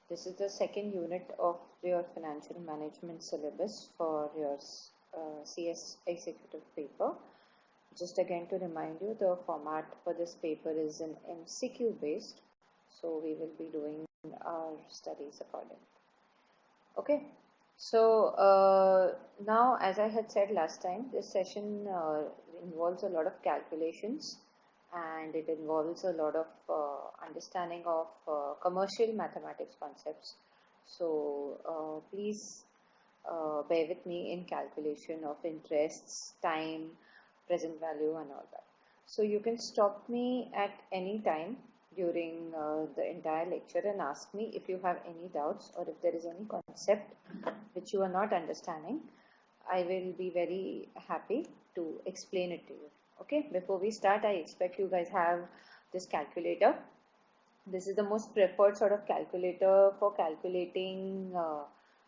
This is the second unit of your financial management syllabus for your CS executive paper. Just again to remind you, the format for this paper is an MCQ based, so we will be doing our studies accordingly. Okay, so now, as I had said last time, this session involves a lot of calculations and it involves a lot of understanding of commercial mathematics concepts. So please bear with me in calculation of interests, time, present value and all that. So you can stop me at any time during the entire lecture and ask me if you have any doubts or if there is any concept which you are not understanding. I will be very happy to explain it to you. Okay, before we start, I expect you guys have this calculator. This is the most preferred sort of calculator for calculating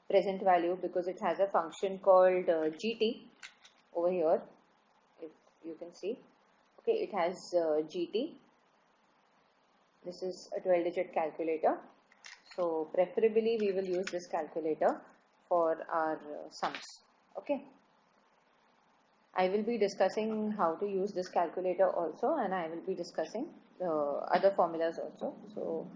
present value because it has a function called GT over here, if you can see. Okay, it has GT. This is a 12-digit calculator. So preferably we will use this calculator for our sums. Okay. I will be discussing how to use this calculator also, and I will be discussing other formulas also. So,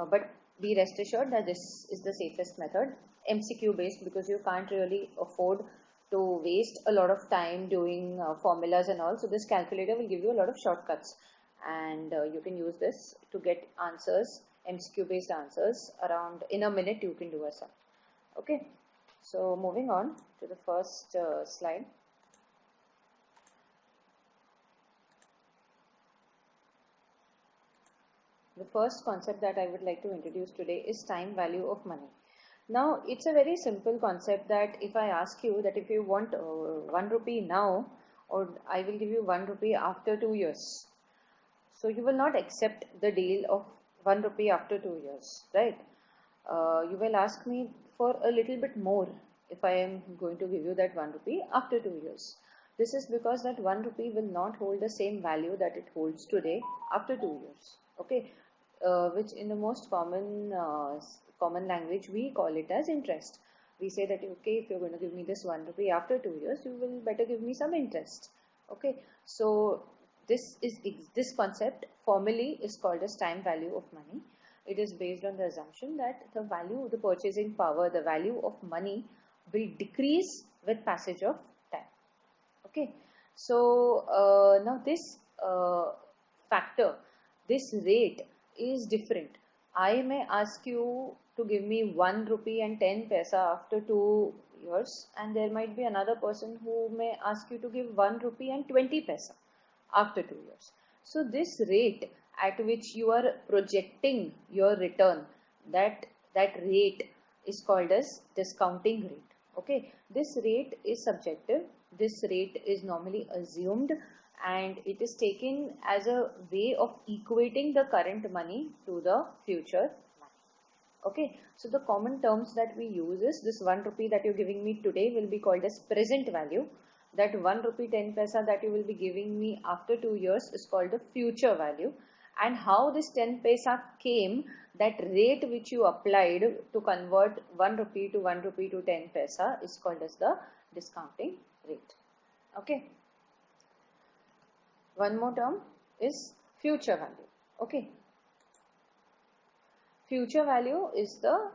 but be rest assured that this is the safest method, MCQ based, because you can't really afford to waste a lot of time doing formulas and all. So this calculator will give you a lot of shortcuts, and you can use this to get answers, MCQ based answers around in a minute. You can do a sum. Okay. So moving on to the first slide. The first concept that I would like to introduce today is time value of money. Now, it's a very simple concept that if I ask you that if you want 1 rupee now, or I will give you 1 rupee after 2 years. So you will not accept the deal of 1 rupee after 2 years, right? You will ask me for a little bit more if I am going to give you that 1 rupee after 2 years. This is because that 1 rupee will not hold the same value that it holds today after 2 years. Okay, which in the most common language we call it as interest. We say that okay, if you're going to give me this 1 rupee after 2 years, you will better give me some interest. Okay, so this concept formally is called as time value of money. It is based on the assumption that the value, the purchasing power, the value of money will decrease with passage of time. Okay, so now this factor, this rate is different. I may ask you to give me 1 rupee and 10 paisa after 2 years, and there might be another person who may ask you to give 1 rupee and 20 paisa after 2 years. So this rate at which you are projecting your return, that rate is called as discounting rate. Okay, this rate is subjective. This rate is normally assumed and it is taken as a way of equating the current money to the future money. Okay, so the common terms that we use is this 1 rupee that you're giving me today will be called as present value. That 1 rupee 10 paisa that you will be giving me after 2 years is called the future value. And how this 10 paisa came, that rate which you applied to convert 1 rupee to 1 rupee to 10 paisa is called as the discounting rate. Okay. One more term is future value. Okay. Future value is the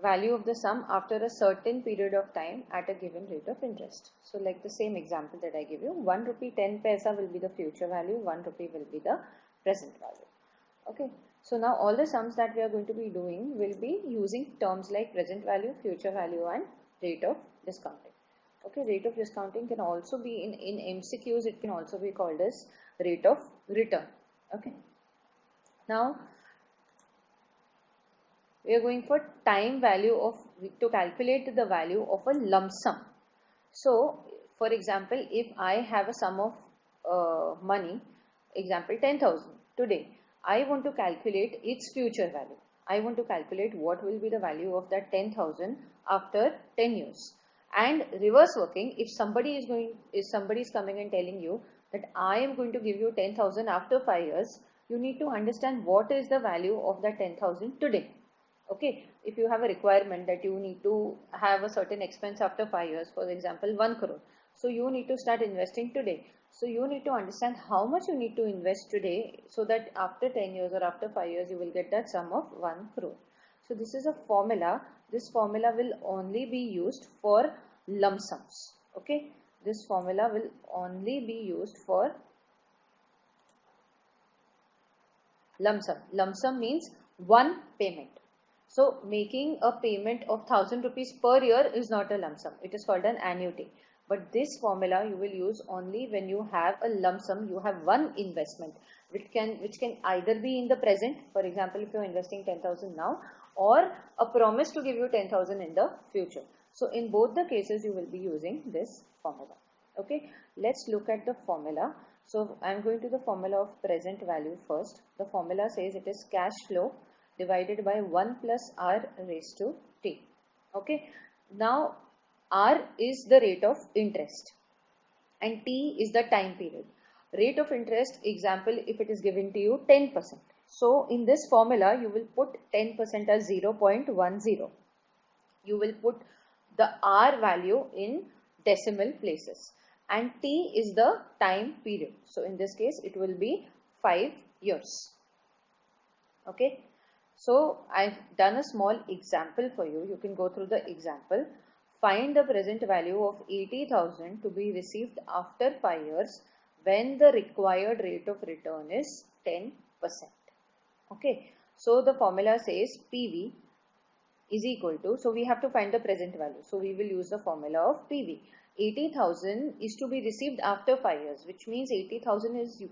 value of the sum after a certain period of time at a given rate of interest. So like the same example that I give you, 1 rupee 10 paisa will be the future value, 1 rupee will be the present value. Okay. So now all the sums that we are going to be doing will be using terms like present value, future value and rate of discounting. Okay, rate of discounting can also be in MCQs, it can also be called as rate of return. Okay. Now, we are going for time value of, to calculate the value of a lump sum. So, for example, if I have a sum of money, example 10,000 today, I want to calculate its future value. I want to calculate what will be the value of that 10,000 after 10 years. And reverse working, if somebody is coming and telling you that I am going to give you 10,000 after 5 years, you need to understand what is the value of that 10,000 today. Okay, if you have a requirement that you need to have a certain expense after 5 years, for example 1 crore, so you need to start investing today. So you need to understand how much you need to invest today, so that after 10 years or after 5 years you will get that sum of 1 crore. So this is a formula. This formula will only be used for lump sums. Okay, this formula will only be used for lump sum. Lump sum means one payment. So making a payment of 1000 rupees per year is not a lump sum. It is called an annuity. But this formula you will use only when you have a lump sum. You have one investment which can either be in the present. For example, if you are investing 10,000 now, or a promise to give you 10,000 in the future. So in both the cases you will be using this formula. Okay, let's look at the formula. So I'm going to the formula of present value first. The formula says it is cash flow divided by 1 plus r raised to t. Okay, now r is the rate of interest and t is the time period. Rate of interest, example, if it is given to you 10%. So in this formula you will put 10% as 0.10. You will put the r value in decimal places, and t is the time period. So in this case it will be 5 years. Okay, so I've done a small example for you. You can go through the example. Find the present value of 80,000 to be received after 5 years when the required rate of return is 10%. Okay, so the formula says PV is equal to, so we have to find the present value. So we will use the formula of PV. 80,000 is to be received after 5 years, which means 80,000 is you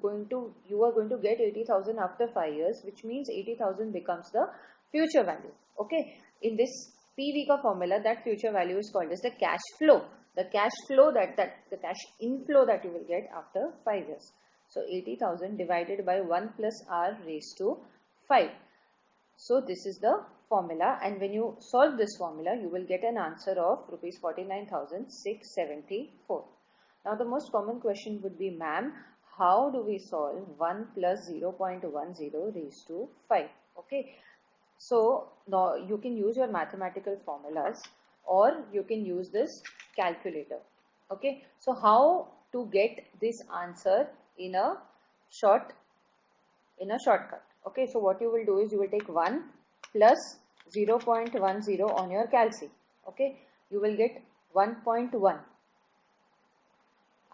are going to get 80,000 after 5 years, which means 80,000 becomes the future value. Okay, in this PV ka formula, that future value is called as the cash flow. The cash flow the cash inflow that you will get after 5 years. So 80,000 divided by 1 plus r raised to 5. So this is the formula, and when you solve this formula you will get an answer of rupees 49,674. Now the most common question would be, ma'am, how do we solve 1 plus 0.10 raised to 5? Okay, so now you can use your mathematical formulas or you can use this calculator. Okay, so how to get this answer in a shortcut? Okay, so what you will do is you will take 1 plus 0.10 on your calci. Okay, you will get 1.1.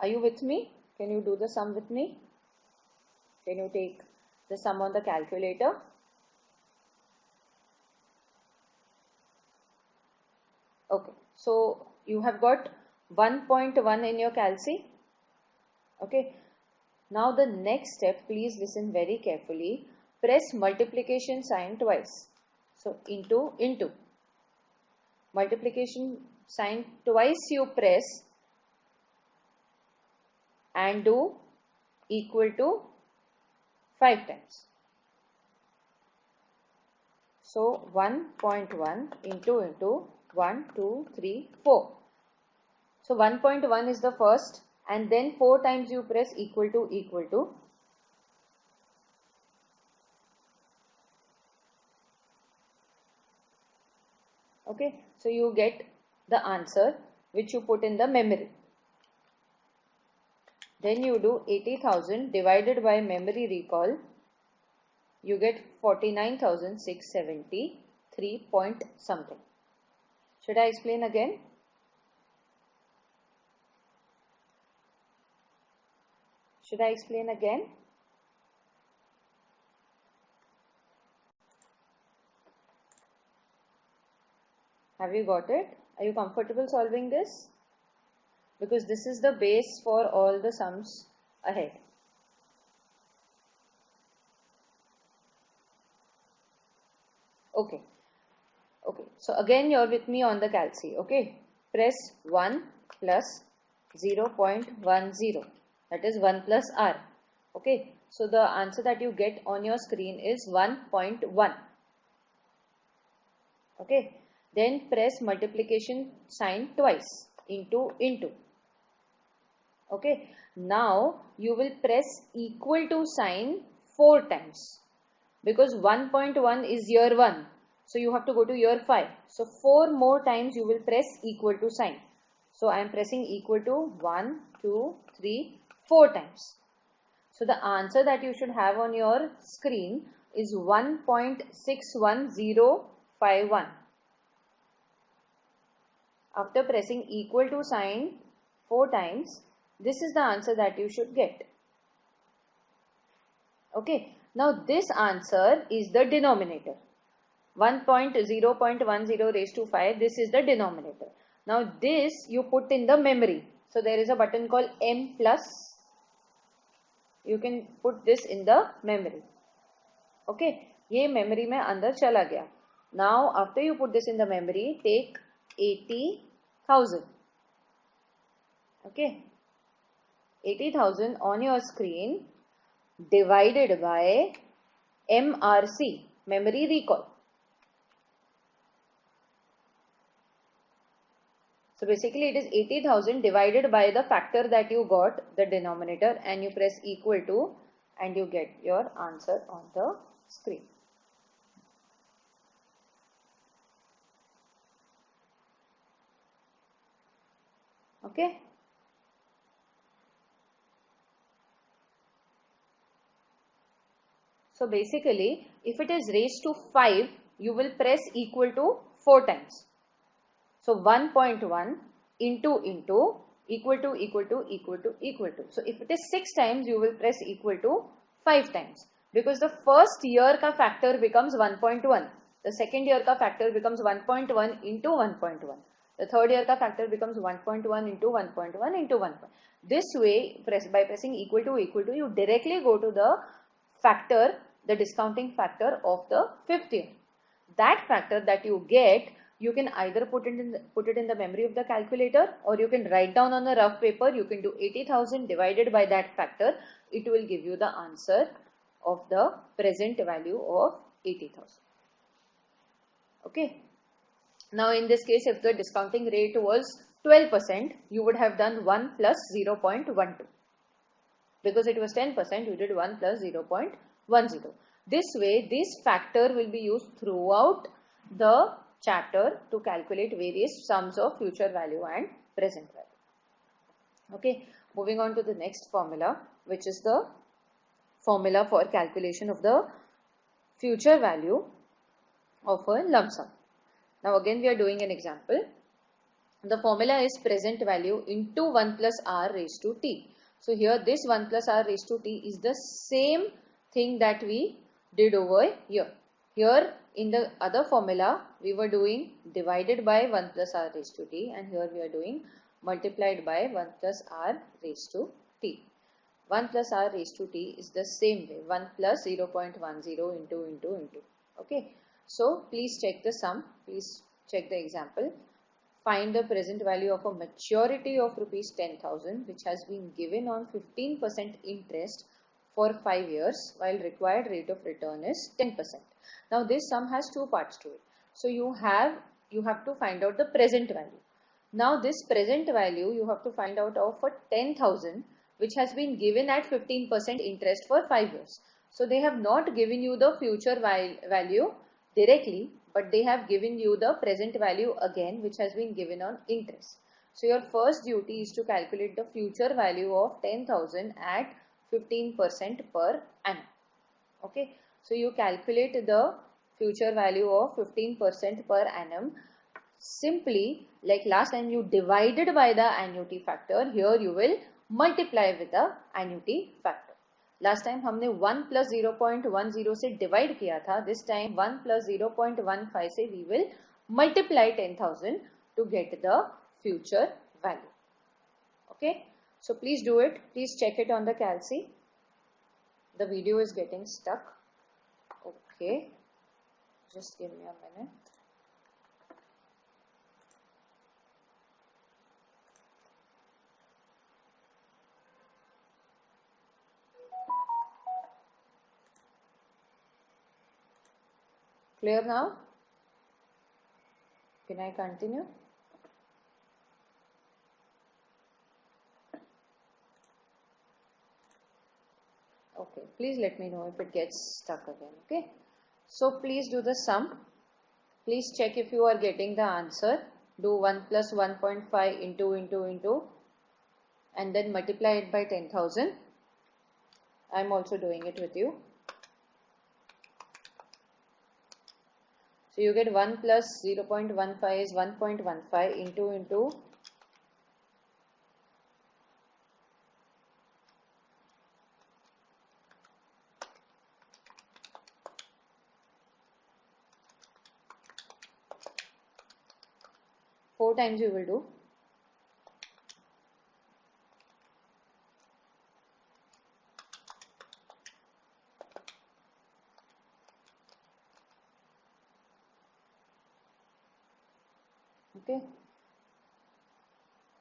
Are you with me? Can you do the sum with me? Can you take the sum on the calculator? Okay, so you have got 1.1 in your calci. Okay, now the next step, please listen very carefully. Press multiplication sign twice. So into. Multiplication sign twice you press and do equal to 5 times. So 1.1 into 1, 2, 3, 4. So 1.1 is the first, and then 4 times you press equal to. Okay, so you get the answer which you put in the memory. Then you do 80,000 divided by memory recall. You get 49,673 point something. Should I explain again? Should I explain again? Have you got it? Are you comfortable solving this? Because this is the base for all the sums ahead. Okay. Okay. So again you're with me on the calci. Okay. Press 1 plus 0.10. That is 1 plus r. Okay. So the answer that you get on your screen is 1.1. Okay. Then press multiplication sign twice into. Okay. Now you will press equal to sign 4 times because 1.1 is year 1. So you have to go to year 5. So 4 more times you will press equal to sign. So I am pressing equal to 1, 2, 3, 4 times. So the answer that you should have on your screen is 1.61051. After pressing equal to sign 4 times, this is the answer that you should get. Okay, now this answer is the denominator. 1.0.10 raised to 5, this is the denominator. Now this you put in the memory. So there is a button called M plus. You can put this in the memory. Okay, ये memory में अंदर चला गया. Now after you put this in the memory, take 80,000. Okay, 80,000 on your screen divided by MRC, memory recall. So basically it is 80,000 divided by the factor that you got, the denominator, and you press equal to and you get your answer on the screen. Okay. So basically if it is raised to 5, you will press equal to 4 times. So 1.1 into equal to equal to equal to equal to. So if it is 6 times, you will press equal to 5 times. Because the first year ka factor becomes 1.1. The second year ka factor becomes 1.1 into 1.1. The third year ka factor becomes 1.1 into 1.1 into 1. This way, by pressing equal to, you directly go to the factor, the discounting factor of the 5th year. That factor that you get, you can either put it in the memory of the calculator, or you can write down on a rough paper. You can do 80,000 divided by that factor. It will give you the answer of the present value of 80,000. Okay. Now in this case, if the discounting rate was 12%, you would have done 1 plus 0.12. Because it was 10%, you did 1 plus 0.10. This way, this factor will be used throughout the chapter to calculate various sums of future value and present value. Okay, moving on to the next formula, which is the formula for calculation of the future value of a lump sum. Now again we are doing an example. The formula is present value into 1 plus r raised to t. So here this 1 plus r raised to t is the same thing that we did over here. Here in the other formula we were doing divided by 1 plus r raised to t, and here we are doing multiplied by 1 plus r raised to t. 1 plus r raised to t is the same way, 1 plus 0.10 into. Okay, so please check the sum, please check the example. Find the present value of a maturity of rupees 10,000 which has been given on 15% interest for 5 years, while required rate of return is 10%. Now this sum has two parts to it. So you have to find out the present value. Now this present value you have to find out of for 10,000 which has been given at 15% interest for 5 years. So they have not given you the future value directly, but they have given you the present value again, which has been given on interest. So your first duty is to calculate the future value of 10,000 at 15% per annum. Okay, so you calculate the future value of 15% per annum. Simply, like last time you divided by the annuity factor, here you will multiply with the annuity factor. Last time हमने 1 plus 0.10 से divide किया था. This time 1 plus 0.15 से we will multiply 10,000 to get the future value. Okay, so please do it, please check it on the calci. The video is getting stuck. Okay, just give me a minute. Clear now? Can I continue? Okay, please let me know if it gets stuck again. Okay, so please do the sum. Please check if you are getting the answer. Do 1 plus 1.5 into and then multiply it by 10,000. I am also doing it with you. So you get 1 plus 0.15 is 1.15 into 4 times you will do. Okay.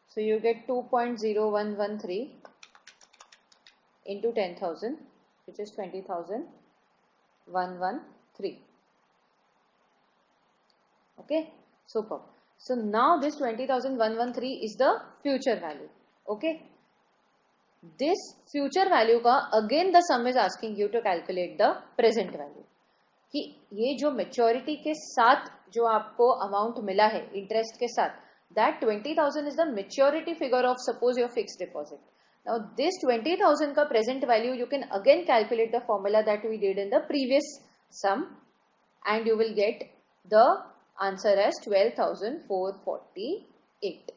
So you get 2.0113 into 10,000, which is 20,113. Okay. Super. So now this 20,113 is the future value. Okay. This future value का again the sum is asking you to calculate the present value. कि ये जो maturity के साथ जो आपको amount मिला है इंटरेस्ट के साथ, that 20,000 is the maturity figure of suppose your fixed deposit. Now this 20,000 का present value you can again calculate the formula that we did in the previous sum and you will get the answer as 12,448.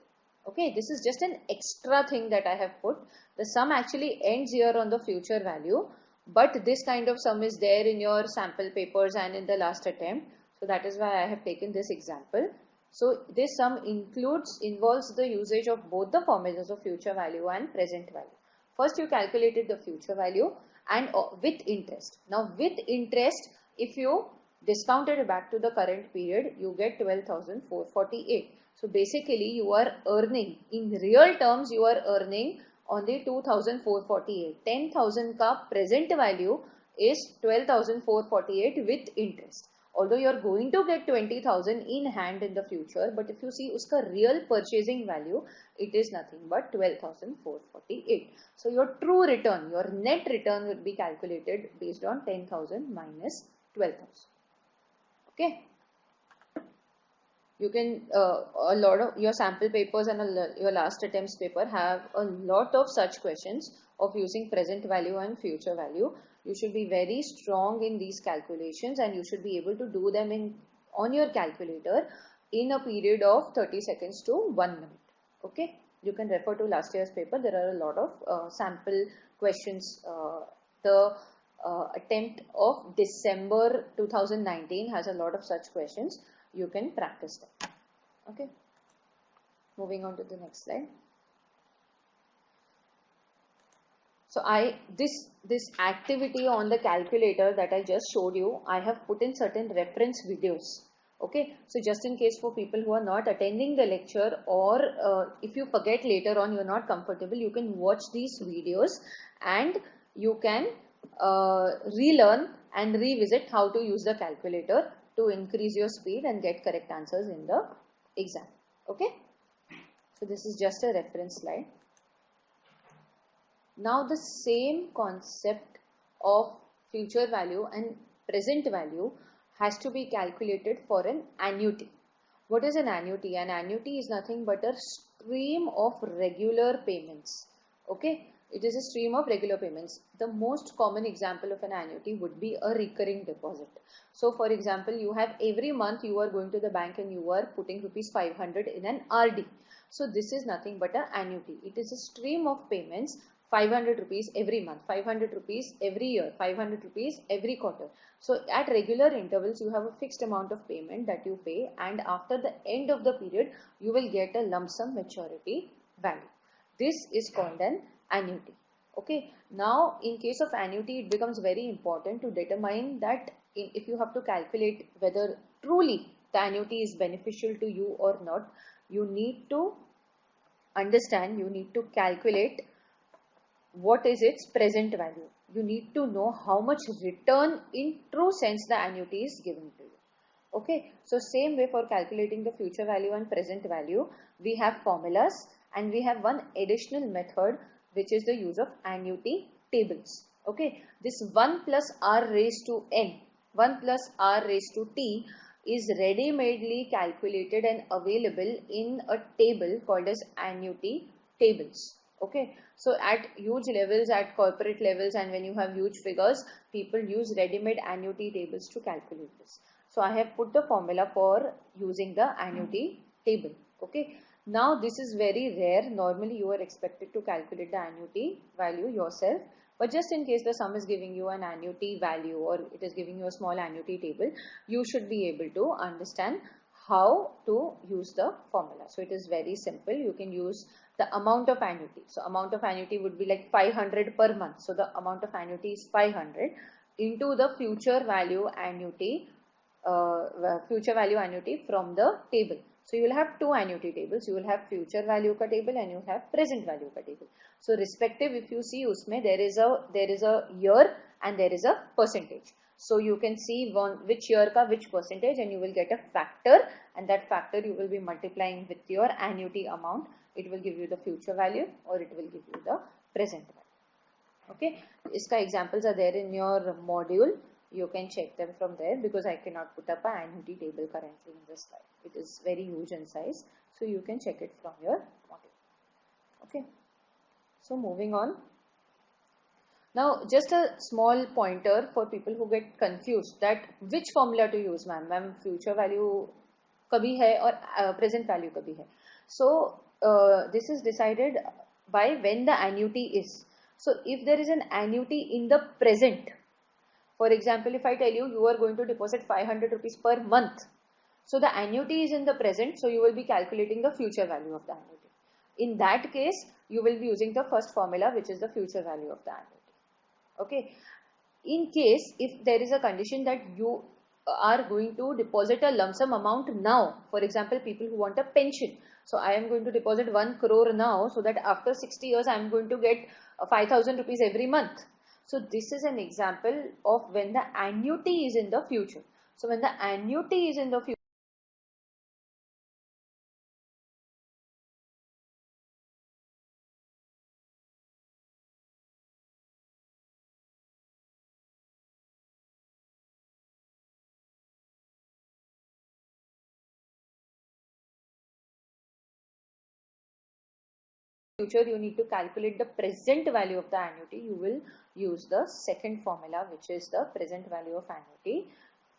Okay, this is just an extra thing that I have put. The sum actually ends here on the future value, but this kind of sum is there in your sample papers and in the last attempt. So that is why I have taken this example. So this sum involves the usage of both the formulas of future value and present value. First you calculated the future value and with interest. Now with interest, if you discounted it back to the current period, you get 12,448. So basically you are earning, in real terms you are earning only 2,448. 10,000 ka present value is 12,448 with interest. Although you are going to get 20,000 in hand in the future, but if you see uska real purchasing value, it is nothing but 12,448. So your true return, your net return will be calculated based on 10,000 minus 12,000. Okay. You can, a lot of your sample papers and your last attempts paper have a lot of such questions of using present value and future value. You should be very strong in these calculations and you should be able to do them on your calculator in a period of 30 seconds to 1 minute. Okay. You can refer to last year's paper. There are a lot of sample questions. The attempt of December 2019 has a lot of such questions. You can practice them. Okay. Moving on to the next slide. So this activity on the calculator that I just showed you, I have put in certain reference videos. Okay. So just in case for people who are not attending the lecture or if you forget later on, you are not comfortable, you can watch these videos and you can relearn and revisit how to use the calculator to increase your speed and get correct answers in the exam. Okay. So this is just a reference slide. Now the same concept of future value and present value has to be calculated for an annuity. What is an annuity? An annuity is nothing but a stream of regular payments. Okay. It is a stream of regular payments. The most common example of an annuity would be a recurring deposit. So for example, you have every month you are going to the bank and you are putting rupees 500 in an RD. So this is nothing but an annuity. It is a stream of payments, 500 rupees every month, 500 rupees every year, 500 rupees every quarter. So at regular intervals, you have a fixed amount of payment that you pay, and after the end of the period, you will get a lump sum maturity value. This is called an annuity. Okay. Now in case of annuity, it becomes very important to determine that if you have to calculate whether truly the annuity is beneficial to you or not, you need to understand, you need to calculate what is its present value. You need to know how much return in true sense the annuity is given to you. Okay. So same way for calculating the future value and present value, we have formulas and we have one additional method, which is the use of annuity tables. Okay. This 1 plus r raised to n, 1 plus r raised to t is ready-madely calculated and available in a table called as annuity tables. Okay, so at huge levels, at corporate levels, and when you have huge figures, people use ready-made annuity tables to calculate this. So I have put the formula for using the annuity table. Okay, now this is very rare. Normally you are expected to calculate the annuity value yourself, but just in case the sum is giving you an annuity value or it is giving you a small annuity table, you should be able to understand how to use the formula. So it is very simple. You can use the amount of annuity. So amount of annuity would be like 500 per month. So the amount of annuity is 500 into the future value annuity from the table. So you will have two annuity tables. You will have future value ka table and you have present value ka table. So respective, if you see usme there is a year and there is a percentage. So you can see which year ka which percentage, and you will get a factor, and that factor you will be multiplying with your annuity amount. It will give you the future value or it will give you the present value. Okay, iska examples are there in your module. You can check them from there because I cannot put up an annuity table currently in this slide. It is very huge in size, so you can check it from your module. Okay, so moving on. Now just a small pointer for people who get confused that which formula to use, ma'am. Future value kabhi hai or present value kabhi hai. So this is decided by when the annuity is. So if there is an annuity in the present, for example, if I tell you you are going to deposit 500 rupees per month, so the annuity is in the present, so you will be calculating the future value of the annuity. In that case, you will be using the first formula, which is the future value of the annuity. Okay. In case if there is a condition that you are going to deposit a lump sum amount now, for example, people who want a pension. So I am going to deposit 1 crore now, so that after 60 years I am going to get 5,000 rupees every month. So this is an example of when the annuity is in the future. So when the annuity is in the future, you need to calculate the present value of the annuity. You will use the second formula, which is the present value of annuity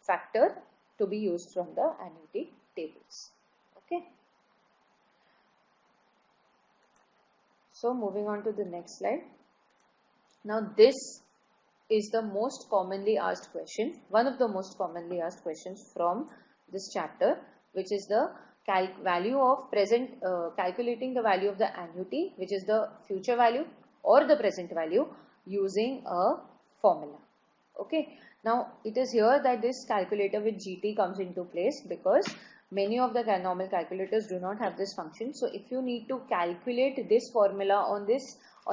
factor, to be used from the annuity tables. Okay. So moving on to the next slide. Now this is the most commonly asked question, one of the most commonly asked questions from this chapter, which is the value of present, calculating the value of the annuity, which is the future value or the present value, using a formula. Okay, now it is here that this calculator with GT comes into place, because many of the normal calculators do not have this function. So if you need to calculate this formula on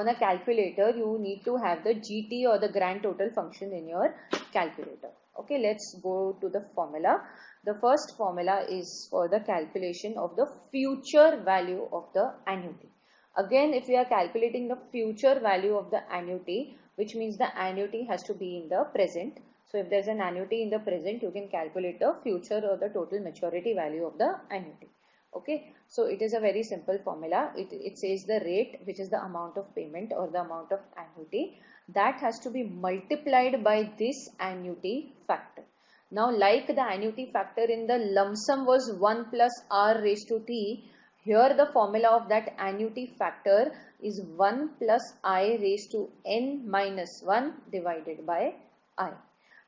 a calculator, you need to have the GT or the grand total function in your calculator. Okay, let's go to the formula. The first formula is for the calculation of the future value of the annuity. Again, if we are calculating the future value of the annuity, which means the annuity has to be in the present. So if there is an annuity in the present, you can calculate the future or the total maturity value of the annuity. Okay, so it is a very simple formula. It says the rate, which is the amount of payment or the amount of annuity, that has to be multiplied by this annuity factor. Now, like the annuity factor in the lump sum was 1 plus r raised to t, here the formula of that annuity factor is 1 plus I raised to n minus 1 divided by I.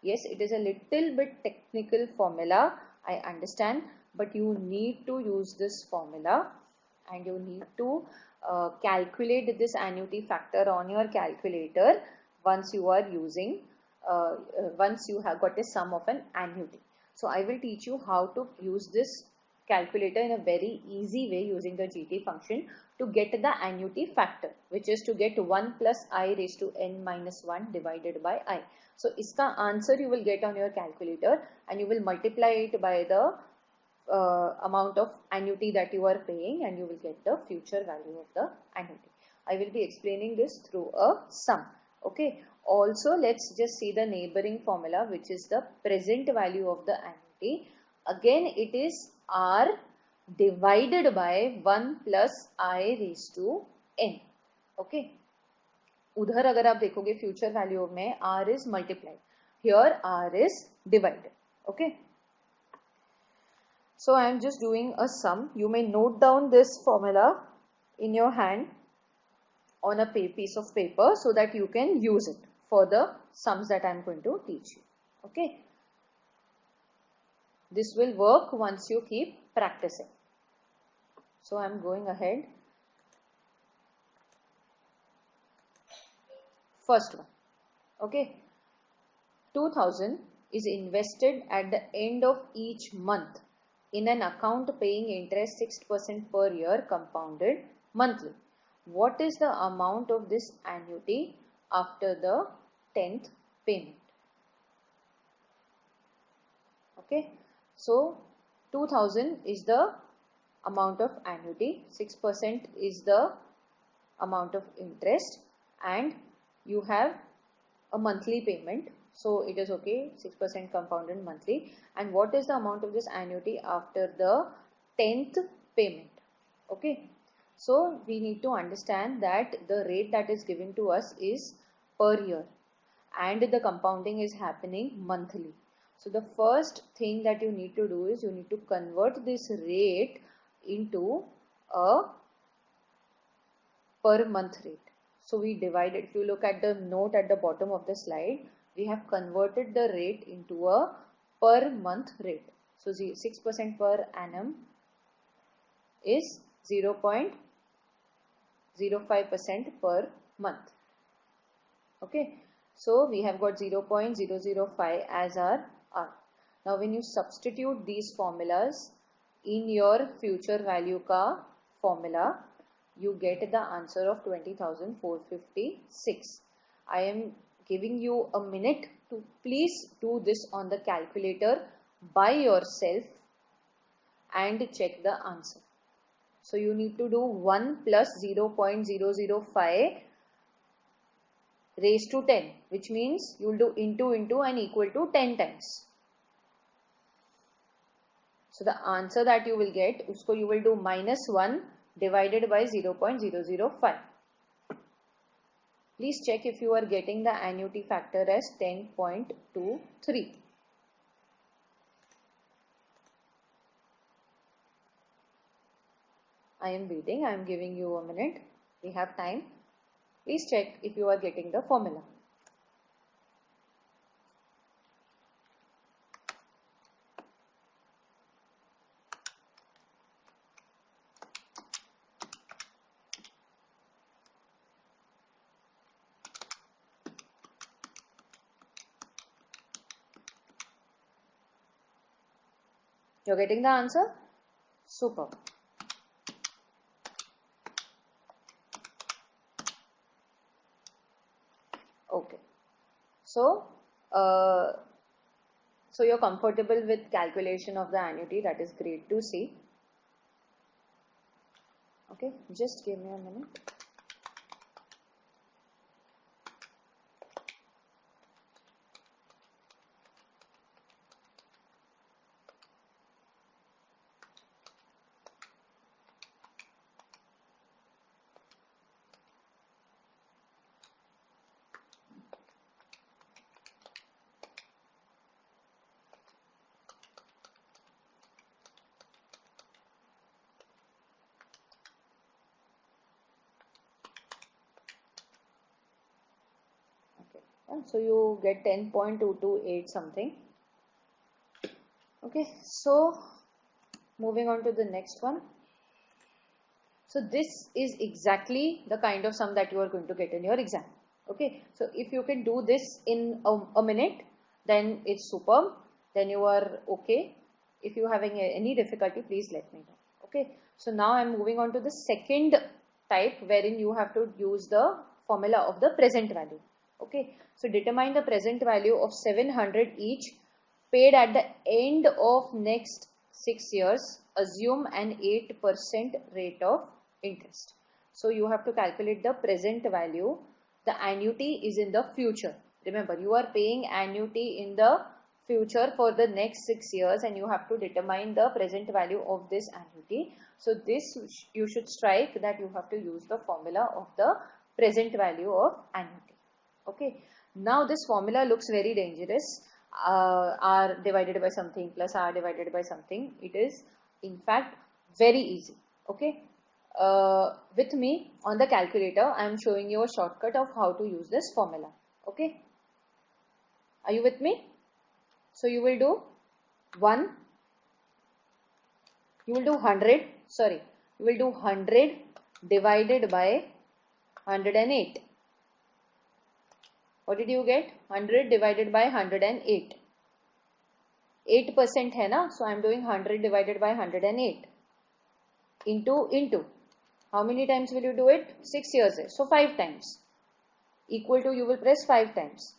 Yes, it is a little bit technical formula, I understand, but you need to use this formula and you need to calculate this annuity factor on your calculator once you are using, once you have got a sum of an annuity. So I will teach you how to use this calculator in a very easy way using the GT function to get the annuity factor, which is to get 1 plus I raised to n minus 1 divided by I. So iska answer you will get on your calculator and you will multiply it by the amount of annuity that you are paying, and you will get the future value of the annuity. I will be explaining this through a sum. Okay. Also, let's just see the neighboring formula, which is the present value of the annuity. Again it is r divided by 1 plus I raised to n. Okay. उधर अगर आप देखोगे future value में r is multiplied, here r is divided. Okay. So I am just doing a sum. You may note down this formula in your hand on a piece of paper so that you can use it for the sums that I am going to teach you. Okay. This will work once you keep practicing. So I am going ahead. First one. Okay. 2000 is invested at the end of each month in an account paying interest 6% per year compounded monthly. What is the amount of this annuity after the 10th payment? Okay. So 2000 is the amount of annuity, 6% is the amount of interest, and you have a monthly payment. So it is okay, 6% compounded monthly. And what is the amount of this annuity after the 10th payment? Okay. So we need to understand that the rate that is given to us is per year and the compounding is happening monthly. So the first thing that you need to do is you need to convert this rate into a per month rate. So we divided, if you look at the note at the bottom of the slide, we have converted the rate into a per month rate. So 6% per annum is 0.05% per month. Okay. So we have got 0.005 as our R. Now when you substitute these formulas in your future value ka formula, you get the answer of 20,456. I am giving you a minute to please do this on the calculator by yourself and check the answer. So you need to do 1 plus 0.005 raised to 10, which means you will do into and equal to 10 times. So the answer that you will get, usko you will do minus 1 divided by 0.005. Please check if you are getting the annuity factor as 10.23. I am waiting. I am giving you a minute. We have time. Please check if you are getting the formula. You're getting the answer? Super. Okay. So you're comfortable with calculation of the annuity. That is great to see. Okay, just give me a minute. So you get 10.228 something. Okay, so moving on to the next one. So this is exactly the kind of sum that you are going to get in your exam. Okay, so if you can do this in a minute, then it's superb. Then you are okay. If you are having any difficulty, please let me know. Okay, so now I am moving on to the second type wherein you have to use the formula of the present value. Okay, so determine the present value of 700 each paid at the end of next 6 years. Assume an 8% rate of interest. So you have to calculate the present value. The annuity is in the future. Remember, you are paying annuity in the future for the next 6 years, and you have to determine the present value of this annuity. So this you should strike that you have to use the formula of the present value of annuity. Okay. Now this formula looks very dangerous. R divided by something plus R divided by something. It is in fact very easy. Okay. With me on the calculator, I am showing you a shortcut of how to use this formula. Okay. Are you with me? So you will do 1, you will do 100, sorry, you will do 100 divided by 108. What did you get? 100 divided by 108. 8% hai na? So I am doing 100 divided by 108. Into. How many times will you do it? 6 years. So 5 times. Equal to, you will press 5 times.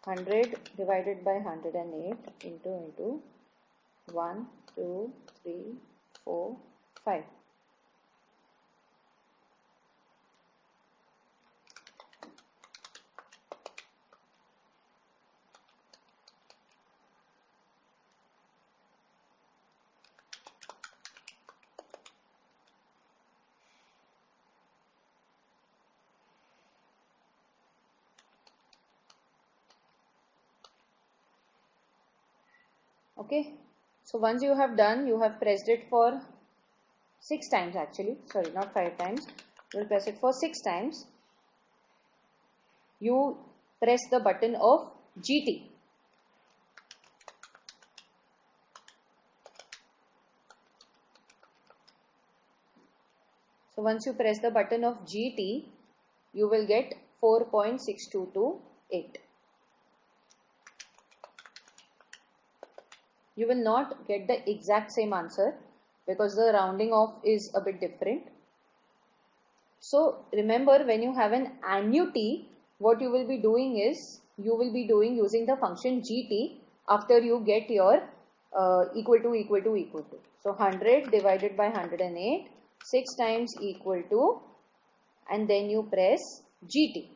100 divided by 108 into 1, 2, 3, 4, 5. Okay, so once you have done, you have pressed it for 6 times actually, sorry, not 5 times, you will press it for 6 times. You press the button of GT. So once you press the button of GT, you will get 4.6228. You will not get the exact same answer because the rounding off is a bit different. So remember, when you have an annuity, what you will be doing is, you will be doing using the function GT after you get your equal to. So 100 divided by 108, 6 times equal to, and then you press GT.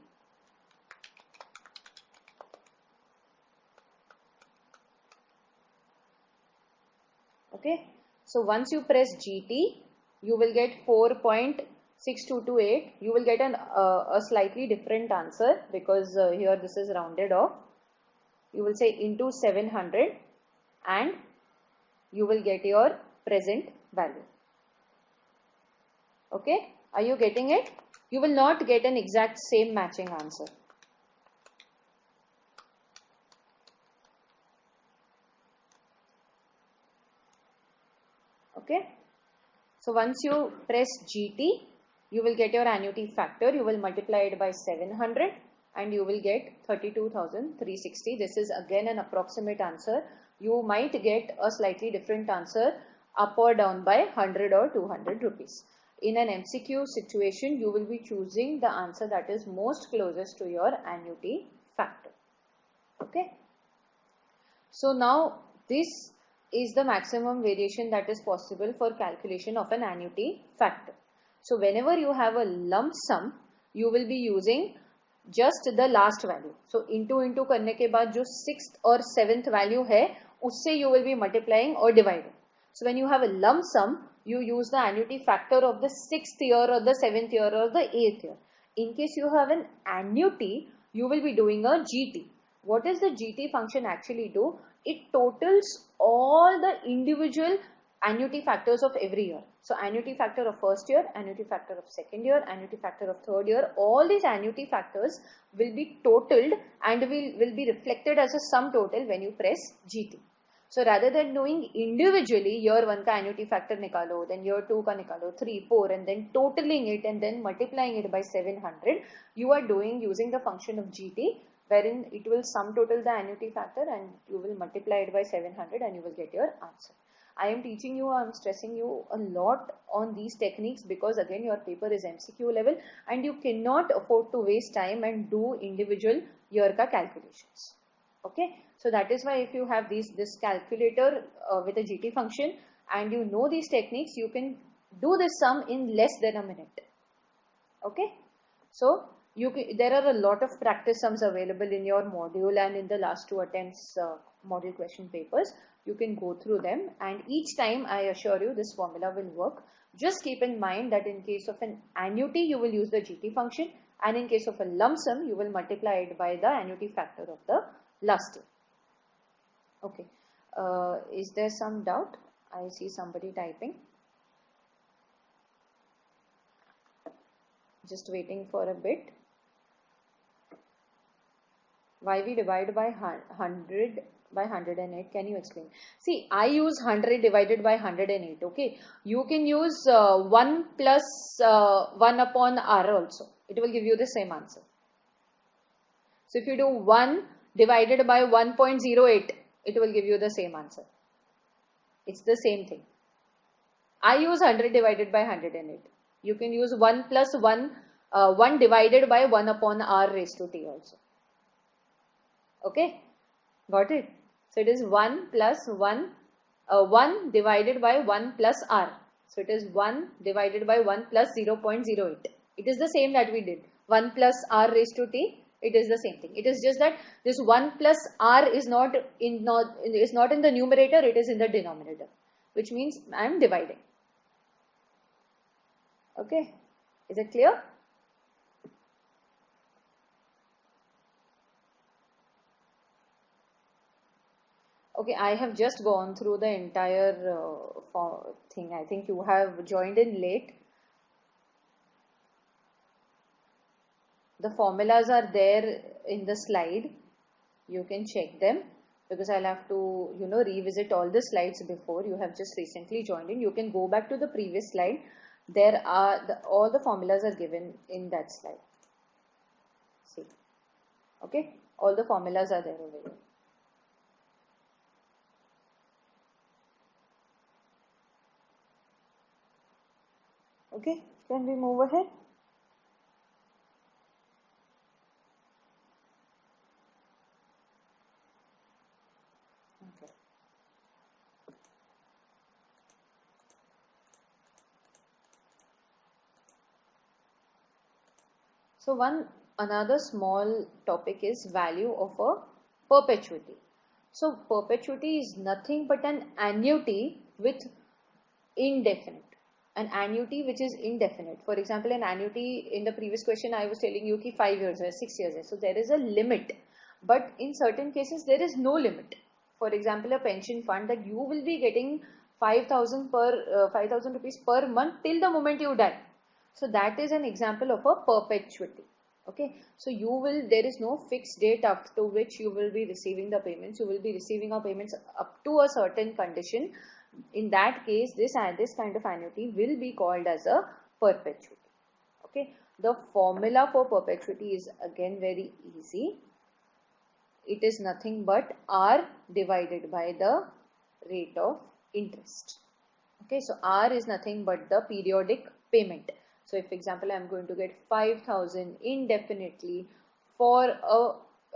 Okay, so once you press GT, you will get 4.6228. You will get a slightly different answer because here this is rounded off. You will say into 700 and you will get your present value. Okay, are you getting it? You will not get an exact same matching answer. Okay, so once you press GT, you will get your annuity factor. You will multiply it by 700 and you will get 32,360. This is again an approximate answer. You might get a slightly different answer up or down by 100 or 200 rupees. In an MCQ situation, you will be choosing the answer that is most closest to your annuity factor. Okay. So now this is the maximum variation that is possible for calculation of an annuity factor. So whenever you have a lump sum, you will be using just the last value. So into करने के बाद जो 6th or 7th value है, उससे you will be multiplying or dividing. So when you have a lump sum, you use the annuity factor of the 6th year or the 7th year or the 8th year. In case you have an annuity, you will be doing a GT. What does the GT function actually do? It totals all the individual annuity factors of every year. So annuity factor of first year, annuity factor of second year, annuity factor of third year, all these annuity factors will be totaled and will be reflected as a sum total when you press GT. So rather than doing individually year 1 ka annuity factor nikalo, then year 2 ka nikalo, 3, 4 and then totaling it and then multiplying it by 700, you are doing using the function of GT, wherein it will sum total the annuity factor and you will multiply it by 700 and you will get your answer. I am teaching you, I am stressing you a lot on these techniques because again your paper is MCQ level and you cannot afford to waste time and do individual year ka calculations. Okay, so that is why if you have this calculator with a GT function and you know these techniques, you can do this sum in less than a minute. Okay, so there are a lot of practice sums available in your module and in the last 2 attempts module question papers. You can go through them, and each time I assure you this formula will work. Just keep in mind that in case of an annuity, you will use the GT function, and in case of a lump sum, you will multiply it by the annuity factor of the last year. Okay. Is there some doubt? I see somebody typing. Just waiting for a bit. Why we divide by 100 by 108? Can you explain? See, I use 100 divided by 108. Okay. You can use 1 plus 1 upon r also. It will give you the same answer. So if you do 1 divided by 1.08, it will give you the same answer. It's the same thing. I use 100 divided by 108. You can use 1 plus 1, 1 divided by 1 upon r raised to t also. Okay, got it? So it is 1 plus 1, 1 divided by 1 plus r. So it is 1 divided by 1 plus 0.08. It is the same that we did. 1 plus r raised to t. It is the same thing. It is just that this 1 plus r is not in the numerator. It is in the denominator, which means I am dividing. Okay, is it clear? Okay, I have just gone through the entire thing. I think you have joined in late. The formulas are there in the slide. You can check them, because I'll have to, revisit all the slides before. You have just recently joined in. You can go back to the previous slide. There are all the formulas are given in that slide. See, okay, all the formulas are there over here. Okay, can we move ahead? Okay. So another small topic is value of a perpetuity. So perpetuity is nothing but an annuity with indefinite. An annuity which is indefinite. For example, an annuity, in the previous question I was telling you ki 5 years or 6 years. So there is a limit, but in certain cases there is no limit. For example, a pension fund, that you will be getting 5,000 rupees per month till the moment you die. So that is an example of a perpetuity. Okay, so there is no fixed date up to which you will be receiving the payments. You will be receiving our payments up to a certain condition. In that case, this kind of annuity will be called as a perpetuity. Okay, the formula for perpetuity is again very easy. It is nothing but r divided by the rate of interest. Okay, so r is nothing but the periodic payment. So if, for example, I am going to get 5,000 indefinitely for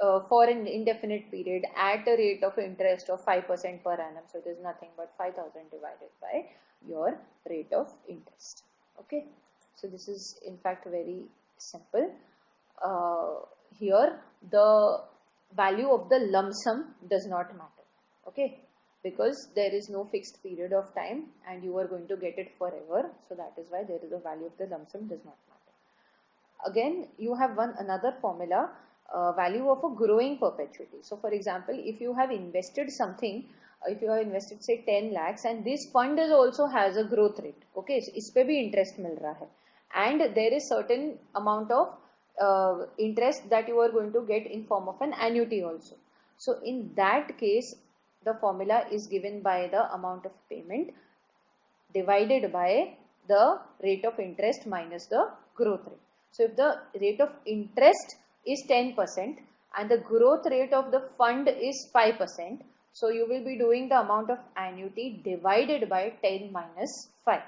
an indefinite period at a rate of interest of 5% per annum. So it is nothing but 5,000 divided by your rate of interest. Okay, so this is in fact very simple. Here the value of the lump sum does not matter. Okay, because there is no fixed period of time and you are going to get it forever. So that is why there is a value of the lump sum does not matter. Again, you have another formula. Value of a growing perpetuity. So for example, if you have invested something, if you have invested say 10 lakhs and this fund also has a growth rate, okay, so इस पे भी interest मिल रहा है, and there is certain amount of interest that you are going to get in form of an annuity also. So in that case, the formula is given by the amount of payment divided by the rate of interest minus the growth rate. So if the rate of interest is 10% and the growth rate of the fund is 5%, so you will be doing the amount of annuity divided by 10 minus 5.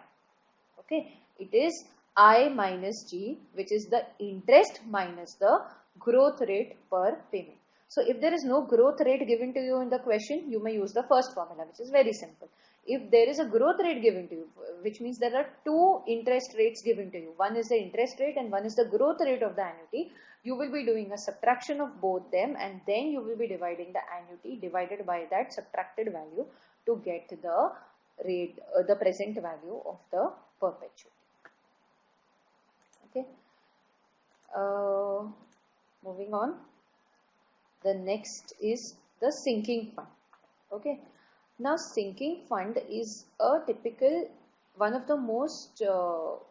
Okay, it is I minus G, which is the interest minus the growth rate per payment. So if there is no growth rate given to you in the question, you may use the first formula, which is very simple. If there is a growth rate given to you, which means there are two interest rates given to you, one is the interest rate and one is the growth rate of the annuity, you will be doing a subtraction of both them, and then you will be dividing the annuity divided by that subtracted value to get the rate, the present value of the perpetuity. Okay. Moving on. The next is the sinking fund. Okay. Now, sinking fund is a typical, one of the most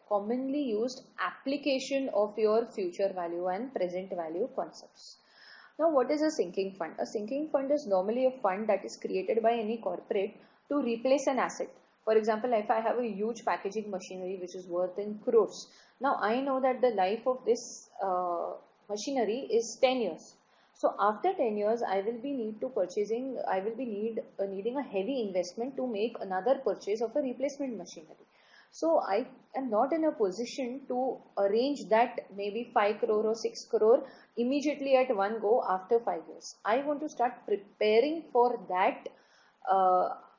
commonly used application of your future value and present value concepts. Now, what is a sinking fund? A sinking fund is normally a fund that is created by any corporate to replace an asset. For example, if I have a huge packaging machinery which is worth in crores, now I know that the life of this machinery is 10 years. So after 10 years, I will be needing a heavy investment to make another purchase of a replacement machinery. So I am not in a position to arrange that maybe 5 crore or 6 crore immediately at one go after 5 years. I want to start preparing for that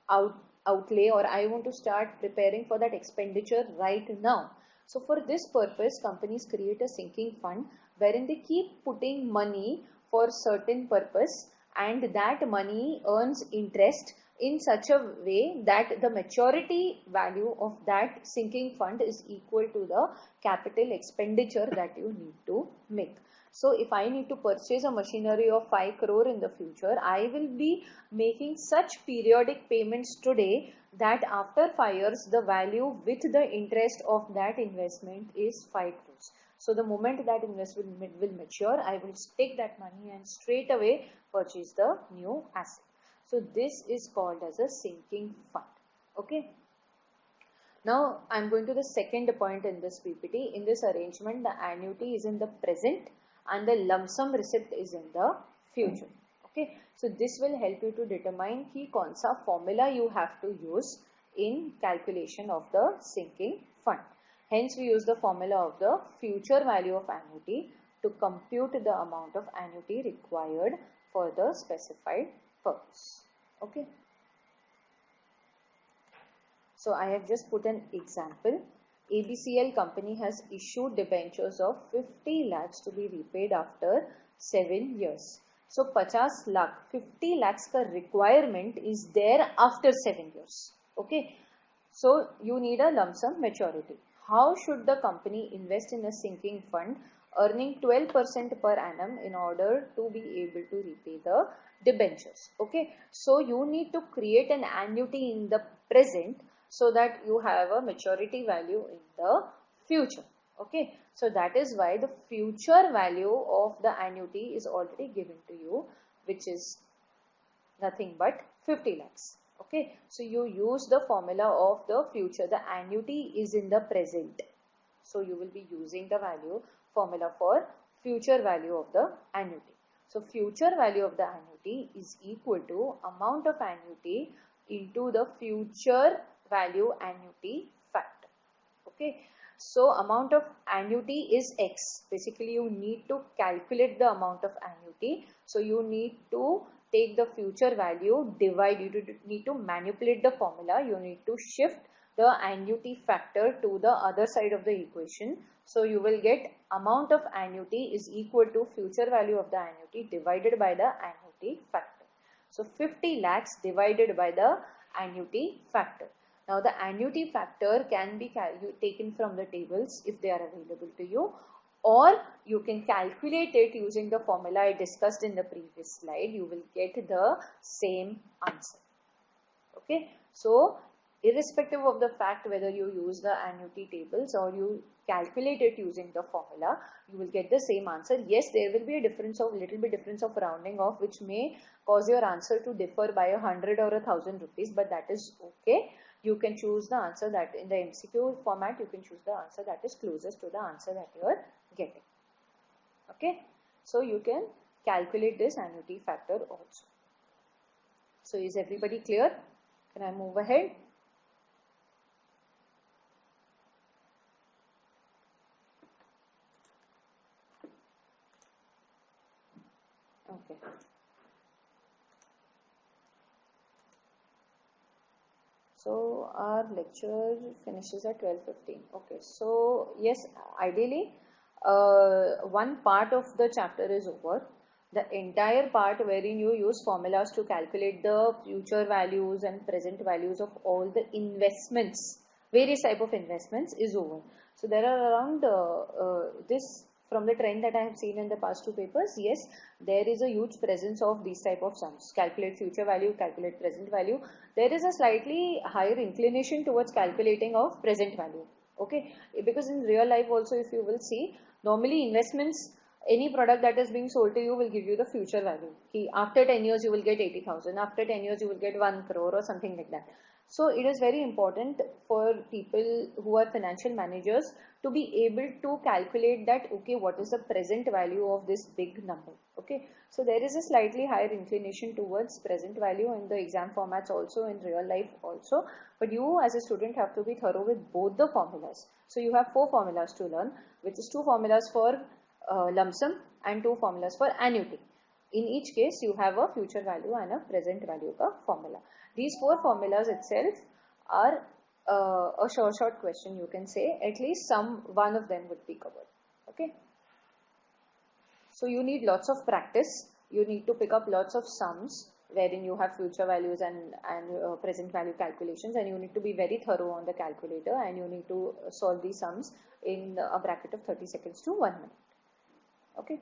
outlay, or I want to start preparing for that expenditure right now. So for this purpose, companies create a sinking fund wherein they keep putting money for certain purpose, and that money earns interest in such a way that the maturity value of that sinking fund is equal to the capital expenditure that you need to make. So if I need to purchase a machinery of 5 crore in the future, I will be making such periodic payments today that after 5 years, the value with the interest of that investment is 5 crores. So the moment that investment will mature, I will take that money and straight away purchase the new asset. So this is called as a sinking fund. Okay. Now I am going to the second point in this PPT. In this arrangement, the annuity is in the present and the lump sum receipt is in the future. Okay. So this will help you to determine ki kaun sa formula you have to use in calculation of the sinking fund. Hence, we use the formula of the future value of annuity to compute the amount of annuity required for the specified purpose. Okay. So, I have just put an example. ABCL company has issued debentures of 50 lakhs to be repaid after 7 years. So, 50 lakh, 50 lakhs ka requirement is there after 7 years. Okay. So, you need a lump sum maturity. How should the company invest in a sinking fund earning 12% per annum in order to be able to repay the debentures? Okay, so you need to create an annuity in the present so that you have a maturity value in the future. Okay, so that is why the future value of the annuity is already given to you, which is nothing but 50 lakhs. Okay, so you use the formula of the future. The annuity is in the present. So you will be using the value formula for future value of the annuity. So future value of the annuity is equal to amount of annuity into the future value annuity factor. Okay, so amount of annuity is X. Basically, you need to calculate the amount of annuity. So you need to take the future value, divide, you need to manipulate the formula, you need to shift the annuity factor to the other side of the equation. So you will get amount of annuity is equal to future value of the annuity divided by the annuity factor. So 50 lakhs divided by the annuity factor. Now the annuity factor can be taken from the tables if they are available to you, or you can calculate it using the formula I discussed in the previous slide. You will get the same answer. Okay, so irrespective of the fact whether you use the annuity tables or you calculate it using the formula, you will get the same answer. Yes, there will be a difference of little bit difference of rounding off, which may cause your answer to differ by 100 or 1000 rupees, but that is okay. You can choose the answer that in the MCQ format, you can choose the answer that is closest to the answer that you are getting. Okay, so you can calculate this annuity factor also. So is everybody clear? Can I move ahead? Okay. So our lecture finishes at 12:15. Okay, so yes, ideally, one part of the chapter is over. The entire part wherein you use formulas to calculate the future values and present values of all the investments, various type of investments, is over. So there are around this, from the trend that I have seen in the past two papers, yes, there is a huge presence of these type of sums. Calculate future value, calculate present value. There is a slightly higher inclination towards calculating of present value. Okay, because in real life also, if you will see, normally investments, any product that is being sold to you will give you the future value. After 10 years you will get 80,000, after 10 years you will get 1 crore or something like that. So it is very important for people who are financial managers to be able to calculate that, okay, what is the present value of this big number. Okay, so there is a slightly higher inclination towards present value in the exam formats also, in real life also, but you as a student have to be thorough with both the formulas. So you have 4 formulas to learn, which is 2 formulas for lump sum and 2 formulas for annuity. In each case, you have a future value and a present value ka formula. These 4 formulas itself are a short question, you can say. At least one of them would be covered. Okay. So you need lots of practice. You need to pick up lots of sums wherein you have future values and present value calculations, and you need to be very thorough on the calculator, and you need to solve these sums in a bracket of 30 seconds to 1 minute. Okay.